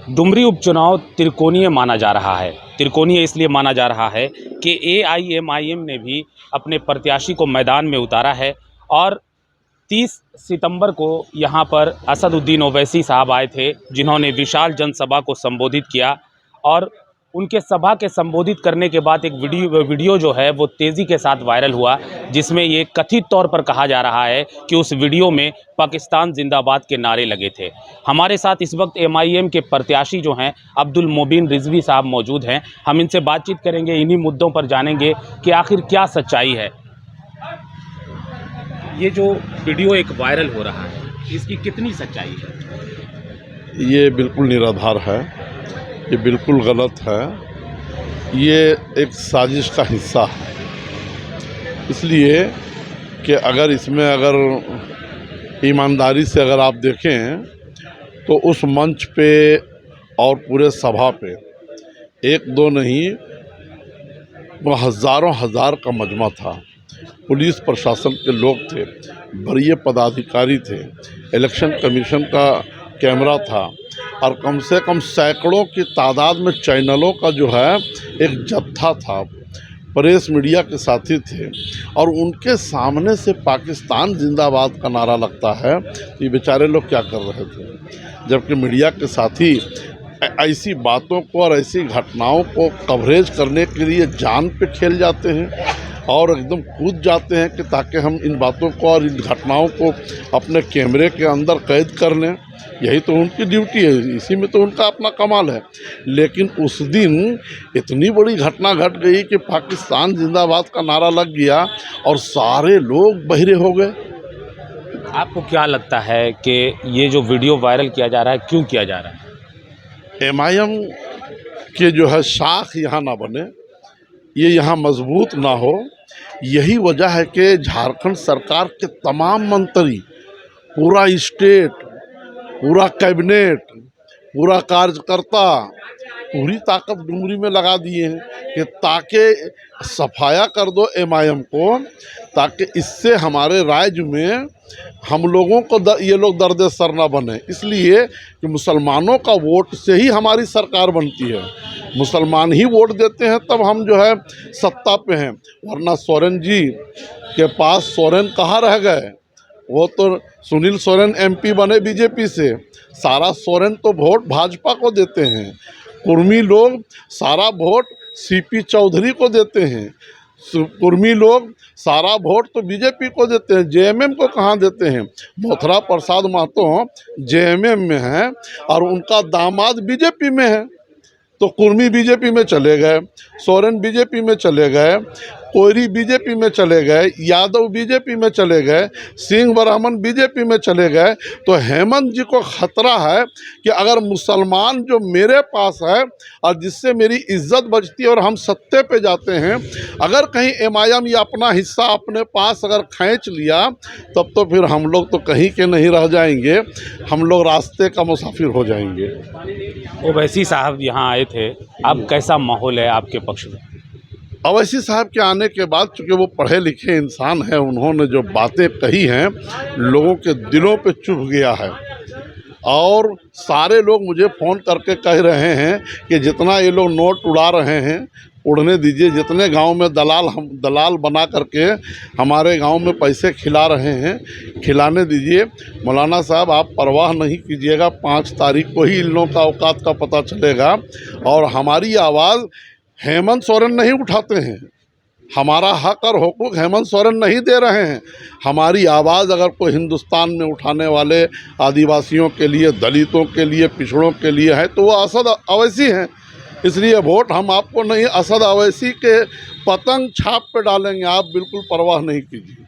डुमरी उपचुनाव त्रिकोणीय माना जा रहा है। त्रिकोणीय इसलिए माना जा रहा है कि एआईएमआईएम ने भी अपने प्रत्याशी को मैदान में उतारा है और 30 सितंबर को यहां पर असदुद्दीन ओवैसी साहब आए थे, जिन्होंने विशाल जनसभा को संबोधित किया और उनके सभा के संबोधित करने के बाद एक वीडियो जो है वो तेज़ी के साथ वायरल हुआ, जिसमें ये कथित तौर पर कहा जा रहा है कि उस वीडियो में पाकिस्तान जिंदाबाद के नारे लगे थे। हमारे साथ इस वक्त एमआईएम के प्रत्याशी जो हैं अब्दुल मोबिन रिजवी साहब मौजूद हैं। हम इनसे बातचीत करेंगे, इन्हीं मुद्दों पर जानेंगे कि आखिर क्या सच्चाई है। ये जो वीडियो एक वायरल हो रहा है, इसकी कितनी सच्चाई है? ये बिल्कुल निराधार है, ये बिल्कुल गलत है, ये एक साजिश का हिस्सा है। इसलिए कि अगर ईमानदारी से अगर आप देखें तो उस मंच पे और पूरे सभा पे एक दो नहीं, वो हज़ारों हज़ार का मजमा था। पुलिस प्रशासन के लोग थे, वरीय पदाधिकारी थे, इलेक्शन कमीशन का कैमरा था और कम से कम सैकड़ों की तादाद में चैनलों का जो है एक जत्था था, प्रेस मीडिया के साथी थे और उनके सामने से पाकिस्तान जिंदाबाद का नारा लगता है। तो ये बेचारे लोग क्या कर रहे थे, जबकि मीडिया के साथी ऐसी बातों को और ऐसी घटनाओं को कवरेज करने के लिए जान पे खेल जाते हैं और एकदम कूद जाते हैं कि ताकि हम इन बातों को और इन घटनाओं को अपने कैमरे के अंदर कैद कर लें। यही तो उनकी ड्यूटी है, इसी में तो उनका अपना कमाल है। लेकिन उस दिन इतनी बड़ी घटना घट गई कि पाकिस्तान जिंदाबाद का नारा लग गया और सारे लोग बहिरे हो गए। आपको क्या लगता है कि ये जो वीडियो वायरल किया जा रहा है, क्यों किया जा रहा है? एमआईएम के जो है शाख यहाँ ना बने, ये यहाँ मजबूत ना हो, यही वजह है कि झारखंड सरकार के तमाम मंत्री, पूरा स्टेट, पूरा कैबिनेट, पूरा कार्यकर्ता पूरी ताकत डुमरी में लगा दिए हैं कि ताकि सफाया कर दो एमआईएम को, ताकि इससे हमारे राज्य में हम लोगों को ये लोग दर्द सर ना बने। इसलिए कि मुसलमानों का वोट से ही हमारी सरकार बनती है, मुसलमान ही वोट देते हैं तब हम जो है सत्ता पे हैं। वरना सोरेन जी के पास सोरेन कहाँ रह गए? वो तो सुनील सोरेन एमपी बने बीजेपी से, सारा सोरेन तो वोट भाजपा को देते हैं। कुर्मी लोग सारा वोट सीपी चौधरी को देते हैं, कुर्मी लोग सारा वोट तो बीजेपी को देते हैं, जेएमएम को कहाँ देते हैं? मोथरा प्रसाद महतो जेएमएम में है और उनका दामाद बीजेपी में है। तो कुर्मी बीजेपी में चले गए, सोरेन बीजेपी में चले गए, कोयरी बीजेपी में चले गए, यादव बीजेपी में चले गए, सिंह ब्राह्मण बीजेपी में चले गए। तो हेमंत जी को खतरा है कि अगर मुसलमान जो मेरे पास है और जिससे मेरी इज्जत बचती है और हम सत्ते पे जाते हैं, अगर कहीं एमआईएम या अपना हिस्सा अपने पास अगर खींच लिया तब तो फिर हम लोग तो कहीं के नहीं रह जाएंगे, हम लोग रास्ते का मुसाफिर हो जाएंगे। ओवैसी साहब यहाँ आए थे, अब कैसा माहौल है आपके पक्ष में? ओवैसी साहब के आने के बाद, चूँकि वो पढ़े लिखे इंसान हैं, उन्होंने जो बातें कही हैं लोगों के दिलों पे चुभ गया है और सारे लोग मुझे फ़ोन करके कह रहे हैं कि जितना ये लोग नोट उड़ा रहे हैं उड़ने दीजिए, जितने गांव में दलाल बना करके हमारे गांव में पैसे खिला रहे हैं खिलाने दीजिए। मौलाना साहब आप परवाह नहीं कीजिएगा, 5 तारीख को ही इन लोगों का औकात का पता चलेगा और हमारी आवाज़ हेमंत सोरेन नहीं उठाते हैं, हमारा हक और हुकूक हेमंत सोरेन नहीं दे रहे हैं। हमारी आवाज़ अगर कोई हिंदुस्तान में उठाने वाले आदिवासियों के लिए, दलितों के लिए, पिछड़ों के लिए है तो वो असद ओवैसी हैं। इसलिए वोट हम आपको नहीं, असद ओवैसी के पतंग छाप पे डालेंगे, आप बिल्कुल परवाह नहीं कीजिए।